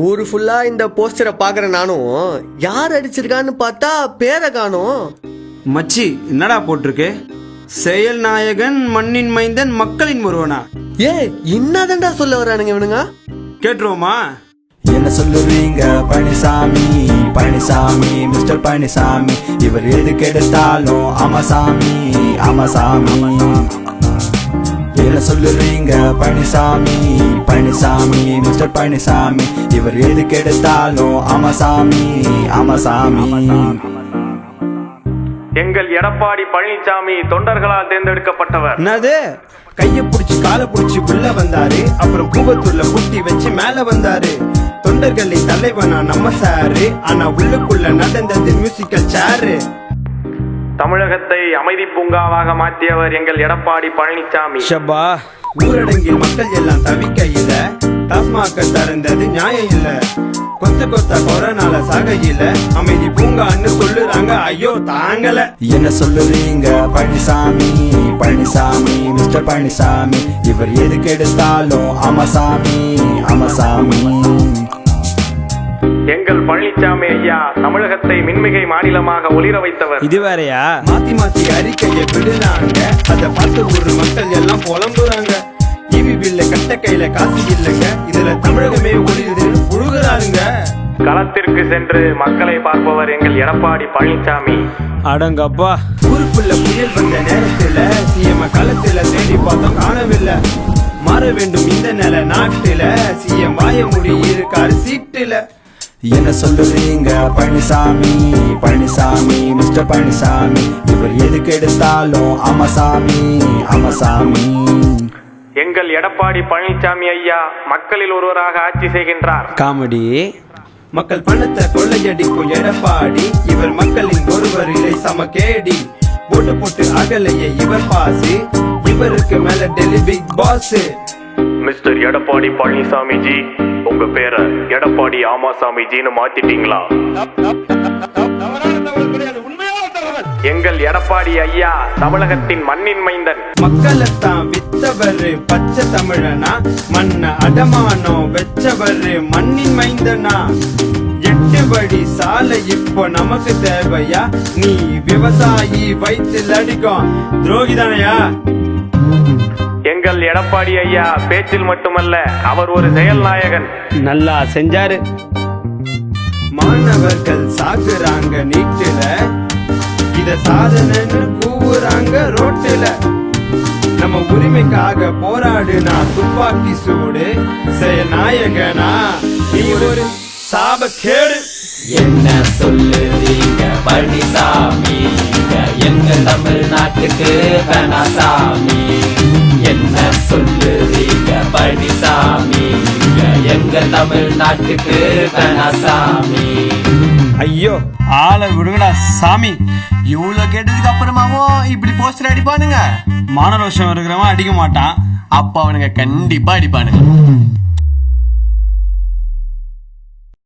ஊரு ஃபுல்லா இந்த போஸ்டரை பாக்குற நானும் யார் அடிச்சிருக்கான்னு பார்த்தா பேரை காணும். மச்சி என்னடா போட்டிருக்கு? செயல் நாயகன் மண்ணின் மைந்தன் மக்களின் ஒருவனா? என்னதான்டா சொல்ல வரானுங்க இவனுங்க? கேட்டுருவோமா? என்ன சொல்லுவீங்க பழனிசாமி, பழனிசாமி, மிஸ்டர் பழனிசாமி, இவர் எதுக்கு எடுத்தாலும் ஆமாசாமி, ஆமாசாமி. என்ன சொல்லுவீங்க பழனிசாமி, பழனிசாமி, மிஸ்டர் பழனிசாமி, இவர் எதுக்கு எடுத்தாலும் ஆமாசாமி, ஆமாசாமி. எங்கள் எடப்பாடி பழனிசாமி தொண்டர்களால் தேர்ந்தெடுக்கப்பட்டவர். என்னது? கைய புடிச்சு காலை புடிச்சு உள்ள வந்தாரு, அப்புறம் கூவத்தூர்ல புட்டி வச்சு மேல வந்தாரு. தொண்டர்களின் தலைவனா நம்ம சாரு, ஆனா உள்ளுக்குள்ள நடந்தது மியூசிக்கல் சேரு. தமிழகத்தை அமைதி பூங்காவாக மாற்றியவர் எங்கள் எடப்பாடி பழனிசாமி. ஷபா, ஊரடங்கில் மக்கள் எல்லாம் தவிக்கையில டாஸ்மாக திறந்தது நியாயம் இல்ல. கொத்த கொத்த கொரோனால சாகையில அமைதி பூங்கான்னு சொல்லுறாங்க, ஐயோ தாங்கல. என்ன சொல்லுவீங்க பழனிசாமி, பழனிசாமி, மிஸ்டர் பழனிசாமி, இவர் எதுக்கு எடுத்தாலும் ஆமாசாமி, ஆமாசாமி. எங்கள் பழனிசாமி ஐயா தமிழகத்தை மின்மிகை மாநிலமாக ஒளிர வைத்தவர். இது வேறையா? மாத்தி மாத்தி அறிக்கையை விடுறாங்க, அத பார்த்து ஊர் மக்கள் எல்லாம் புலம்புறாங்க. டிவி பில்ல கட்ட கையில காசு இல்லங்க, இதுல தமிழகமே ஒளிருது புழுகுறாருங்க. களத்திற்கு சென்று மக்களை பார்ப்பவர் எங்கள் எடப்பாடி பழனிசாமி. அடங்கப்பா, ஊருக்குள்ள புயல் வந்த நேரத்துல சிஎம் களத்துல தேடி பார்த்தோம் காணவில்லை. மாற வேண்டும் இந்த நில நாட்டுல, சிஎம் வாய முடி இருக்காரு சீட்டுல. என்ன சொல்லுவீங்க பழனிசாமி, பழனிசாமி, மிஸ்டர் பழனிசாமி, இவர் எதுக்கு எடுத்தாலும் ஆமாசாமி, ஆமாசாமி. எங்கள் எடப்பாடி பழனிசாமி ஐயா மக்களில் ஒருவராக ஆட்சி செய்கின்றார். காமெடி. மக்கள் பணத்தை கொள்ளையடிக்கும் எடப்பாடி, இவர் மக்களின் ஒருவர் இல்லை சமகேடி. போட்டு போட்டு அகலையே இவர் பாசு, இவருக்கு மேல Delhi big boss. Mister Edappadi Palaniswami ji, உங்க பேரை எடப்பாடி ஆமாசாமி ஜின்னு மாத்திட்டீங்களா? எங்கள் எடப்பாடி ஐயா தமிழகத்தின் மண்ணின் மைந்தன். மக்களைத்தான் வித்தவரு பச்சை தமிழனா, மண்ண அடமானம் வெச்சவரு மண்ணின் மைந்தனா. 8 வழி சாலை இப்போ நமக்கு தேவையா? நீ விவசாயி வயிற்றில் அடிக்கும் துரோகிதானையா? எங்கள் எடப்பாடி ஐயா பேச்சில் மட்டுமல்ல, அவர் ஒரு செயல் நாயகன். நல்லா செஞ்சாரு. மாணவர்கள் சாகுறாங்க நீட்டுல, இத சாதனைன்னு கூவுறாங்க ரோட்டுல. நம்ம உரிமைக்காக போராடுனா துப்பாக்கி சூடு, செயல் நாயகனா நீ ஒரு சாபக்கேடு. என்ன சொல்லுறீங்க பழனிசாமி, எங்க தமிழ்நாட்டுக்கு கனசாமி. என்ன சொல்லுறீங்க பழனிசாமி, எங்க தமிழ்நாட்டுக்கு கனசாமி. ஐயோ ஆளை விடுங்கடா சாமி. இவ்வளவு கேட்டதுக்கு அப்புறமாவும் இப்படி போஸ்டர் அடிப்பானுங்க? மானரோஷம் இருக்கிறவன் அடிக்க மாட்டான். அப்ப அவனுங்க கண்டிப்பா அடிப்பானுங்க.